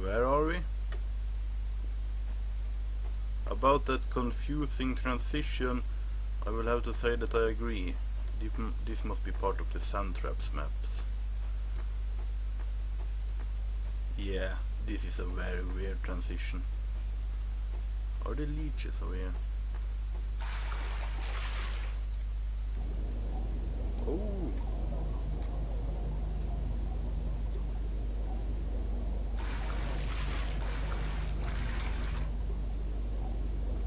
Where are we? About that confusing transition, I will have to say that I agree. This must be part of the Sand Traps maps. Yeah, this is a very weird transition. Are there leeches over here? Oh!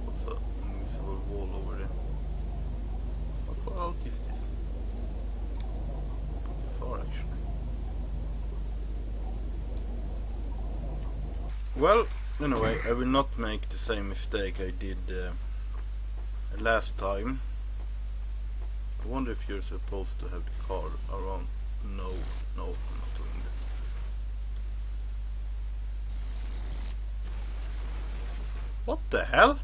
What's that invisible wall over there? How far out is this? Pretty far actually. Well, anyway, I will not make the same mistake I did last time. I wonder if you're supposed to have the car around. No, I'm not doing that. What the hell?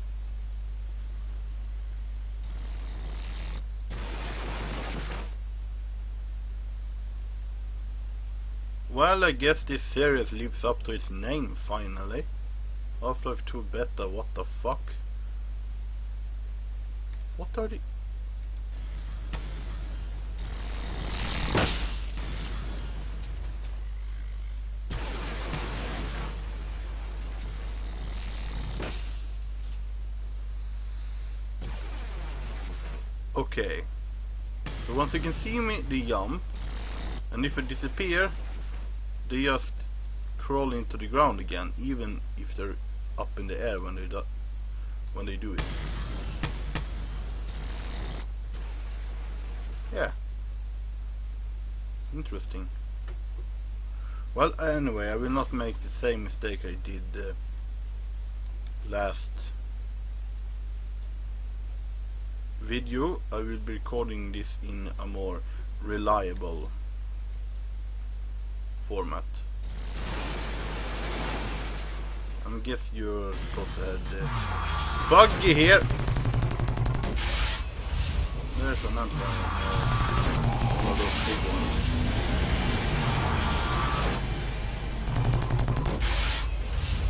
Well, I guess this series lives up to its name finally. Half-Life 2 Beta, what the fuck? What are the... Okay. So once you can see me, they jump. And if I disappear, they just crawl into the ground again, even if they're up in the air when they do it. Yeah. Interesting. Well, anyway, I will not make the same mistake I did last video. I will be recording this in a more reliable format. I guess you're supposed to have the buggy here. There's an Antlion, one of those big ones.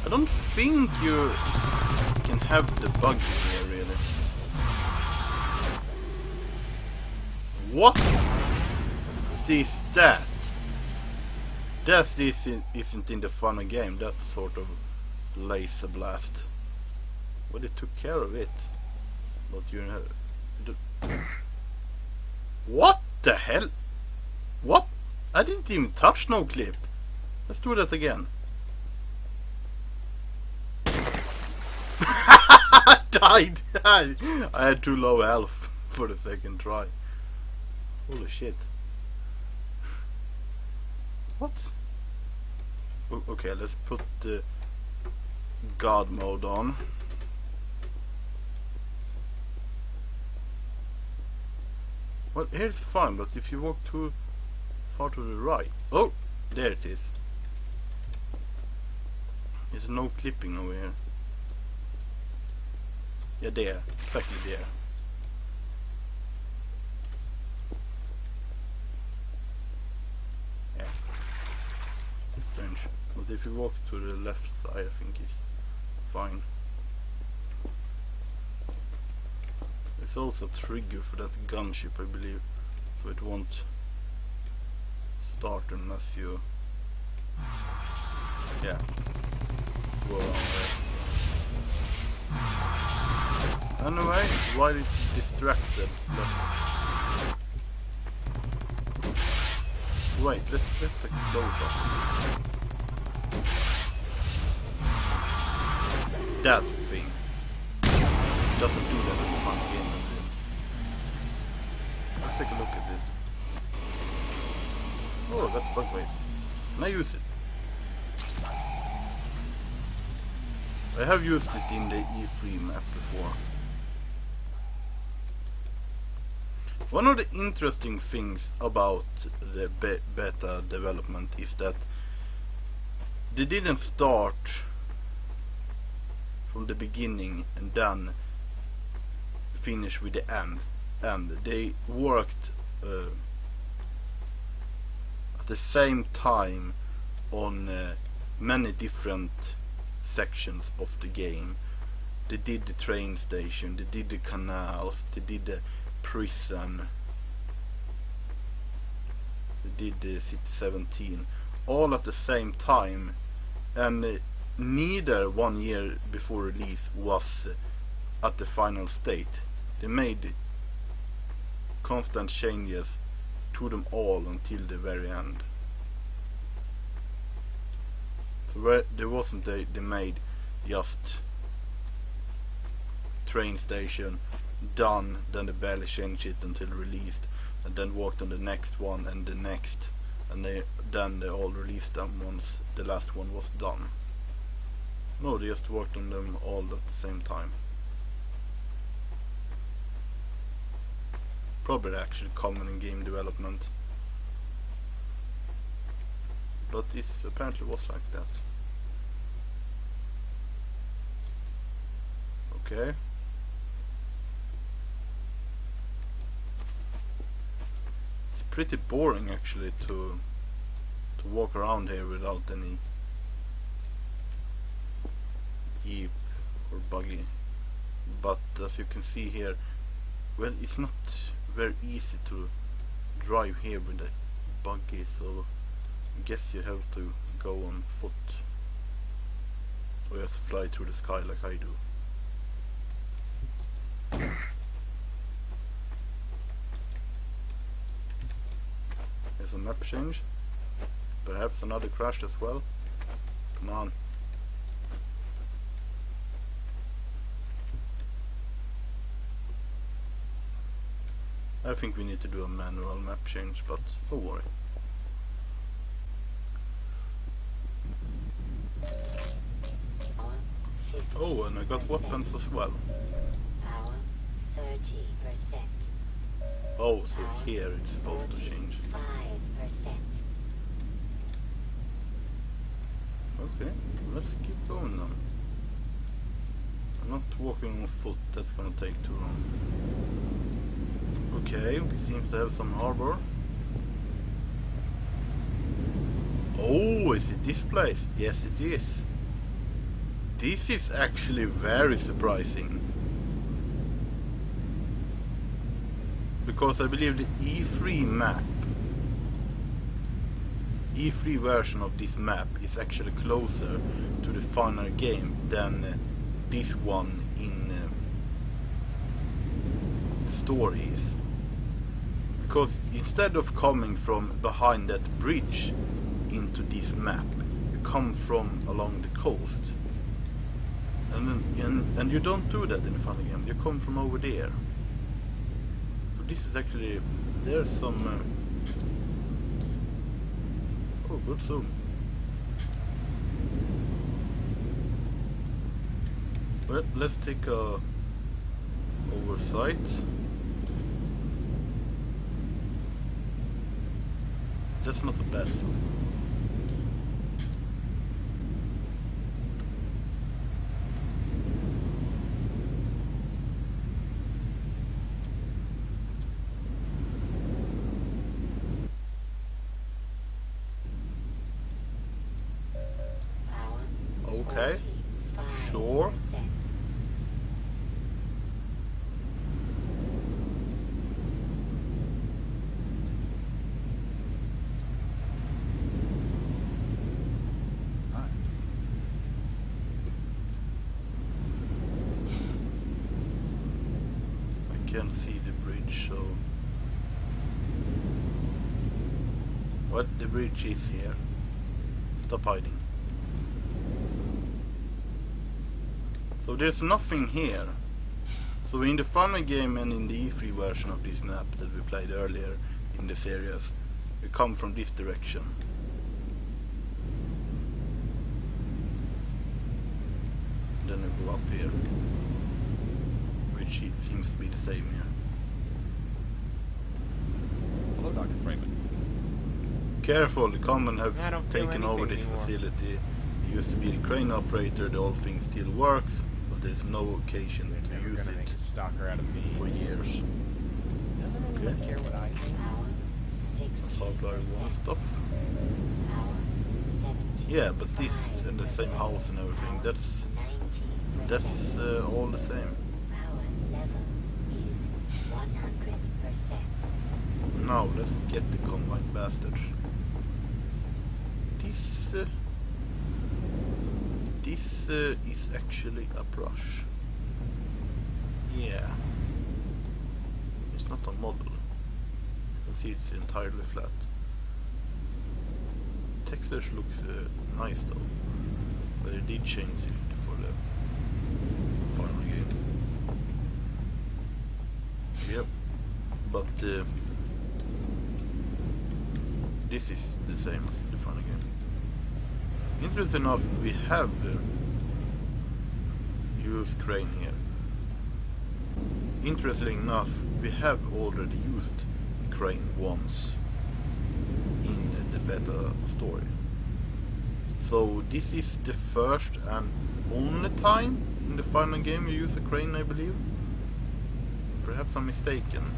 I don't think you can have the buggy here really. What is that? This isn't in the fun game, that's sort of laser blast. Well, they took care of it. But you know... What the hell? What? I didn't even touch no clip. Let's do that again. I died! I had too low health for the second try. Holy shit. What? Okay, let's put the God mode on. Well, here's fine, but if you walk too far to the right... Oh! There it is. There's no clipping over here. Yeah, there. Exactly there. Yeah. Strange. But if you walk to the left side, I think it's fine. There's also a trigger for that gunship, I believe, so it won't start unless you go around there. Anyway, while it's distracted, wait, let's take a close up. That thing doesn't do that in the fun game. Let's take a look at this. Oh, that's bug bait. Can I use it? I have used it in the E3 map before. One of the interesting things about the beta development is that they didn't start from the beginning and then finish with the end. They worked at the same time on many different sections of the game. They did the train station, they did the canals, they did the prison, they did the City 17, all at the same time, and neither 1 year before release was at the final state. They made constant changes to them all until the very end. So there wasn't they made just train station done, then they barely changed it until released, and then worked on the next one and the next, and then they all released them once the last one was done. No, they just worked on them all at the same time. Probably actually common in game development, but this apparently was like that. Okay. It's pretty boring actually to walk around here without any jeep or buggy. But as you can see here, well, it's not very easy to drive here with a buggy, so I guess you have to go on foot or just fly through the sky like I do. There's a map change. Perhaps another crash as well. Come on. I think we need to do a manual map change, but don't worry. Oh, and I got weapons as well. Power 30%. Oh, so here it's supposed to change. 5%. Okay, let's keep going now. I'm not walking on foot, that's gonna take too long. Okay, we seem to have some harbour. Oh, is it this place? Yes, it is. This is actually very surprising. Because I believe the E3 map, E3 version of this map is actually closer to the final game than this one in the story is. Because instead of coming from behind that bridge into this map, you come from along the coast. And you don't do that in the final game, you come from over there. So this is actually, there's some oh, good zoom. Well, let's take a oversight. That's not the best. Okay, sure. I can't see the bridge, so what the bridge is here. Stop hiding. So there's nothing here. So in the final game and in the E3 version of this map that we played earlier in the series, we come from this direction. Then we go up here, which seems to be the same here. Hello, Dr. Freeman. Careful, the common have taken over this anymore. facility. It used to be the crane operator, the old thing still works, but there's no occasion They're to never use gonna make a it stalker out of me. for years. Doesn't anyone Okay. care what I think? Power 60%. Supply one stop. Power Yeah, but this and the same house and everything, that's all the same. Power level is 100%. Now let's get the combined bastards. This is actually a brush. Yeah. It's not a model. You can see it's entirely flat. Textures looks nice though, but it did change it for the final game. Yep, but this is the same as the final game. Interesting enough, we have used crane here. Interesting enough, we have already used crane once in the beta story. So this is the first and only time in the final game you use a crane, I believe. Perhaps I'm mistaken,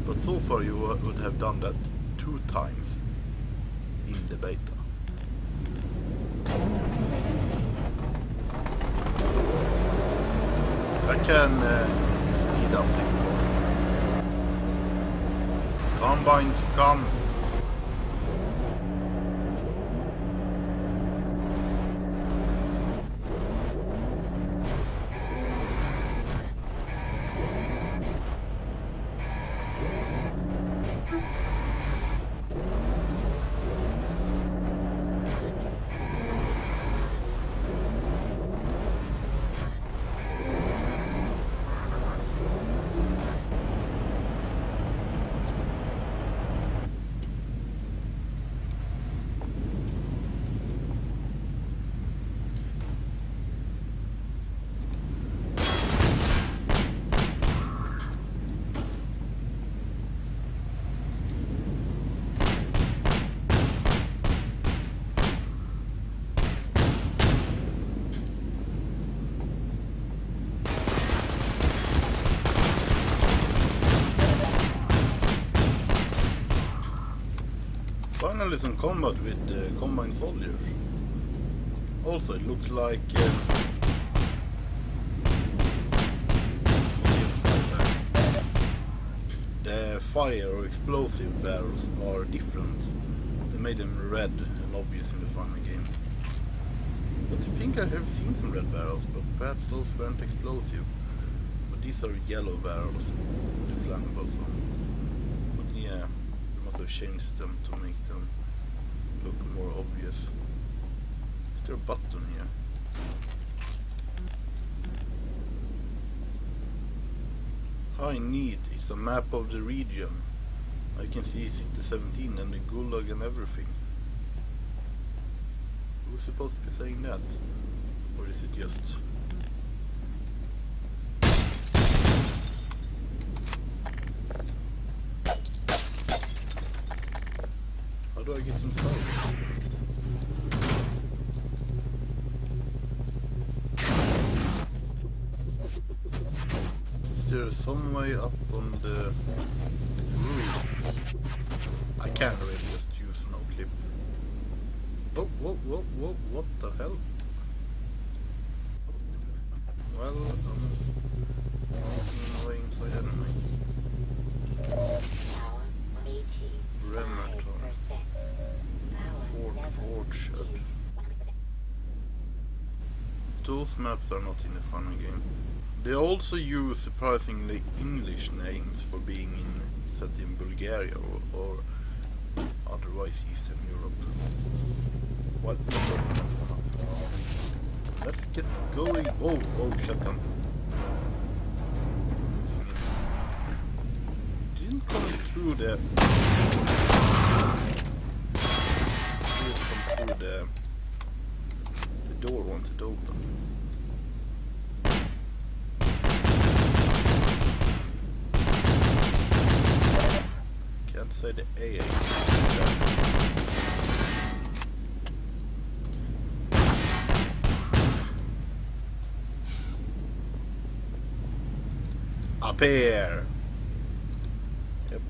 but so far you would have done that 2 times in the beta. I can speed up this one. Combine scum. Finally some combat with combined soldiers. Also it looks like the fire or explosive barrels are different. They made them red and obvious in the final game. But I think I have seen some red barrels, but perhaps those weren't explosive. But these are yellow barrels, the flammable one. But yeah, they must have changed them to make them look more obvious. Is there a button here? I need is a map of the region. I can see City 17 and the Gulag and everything. Who's supposed to be saying that? Or is it just... How do I get inside? Is there some way up on the roof? I can't really just use no clip. Oh, whoa, whoa, whoa, what the hell? Well, I'm annoying inside enemy. Rematon. Fort Orchard. Those maps are not in the final game. They also use surprisingly English names for being set in Bulgaria or otherwise Eastern Europe. What? Let's get going. Oh, shotgun. Didn't come through the... Didn't come through the door wanted to open. Can't say the AA. Up here. Yep.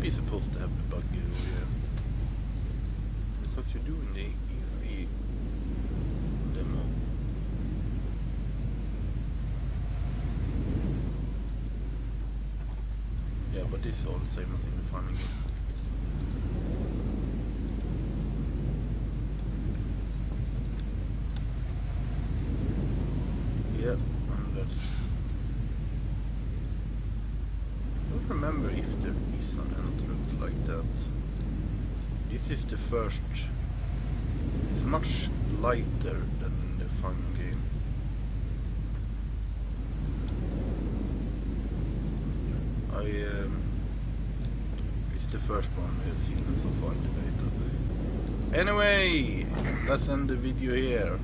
be supposed to have the buggy over here. Because you're doing the EV demo. Yeah, but this is all the same as in the farming game. Yep, and that's... I don't remember if there is an entrance like that. This is the first... It's much lighter than in the farming game. It's the first one we've seen so far in the beta. Anyway, let's end the video here.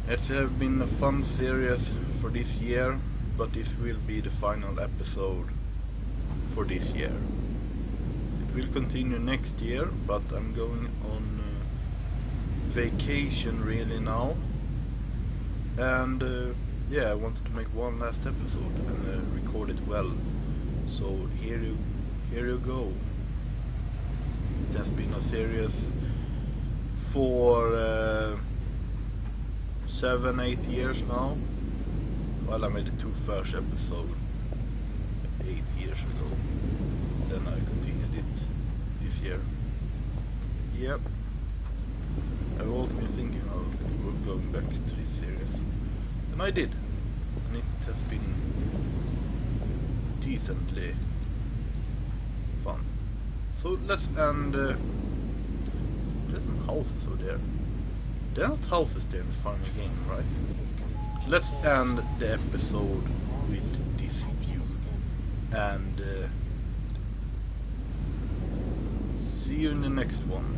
It's been a fun series for this year, but this will be the final episode for this year. It will continue next year, but I'm going on vacation really now. And yeah, I wanted to make one last episode and record it well. So here you go. It has been a series for 7-8 years now. Well, I made the 2 first episodes 8 years ago. Then I continued it this year. Yep. I've also been thinking of going back to this series. And I did. And it has been decently fun. So let's end... there's some houses over there. There are not houses there in the farming game, right? Let's end the episode with this view. And see you in the next one.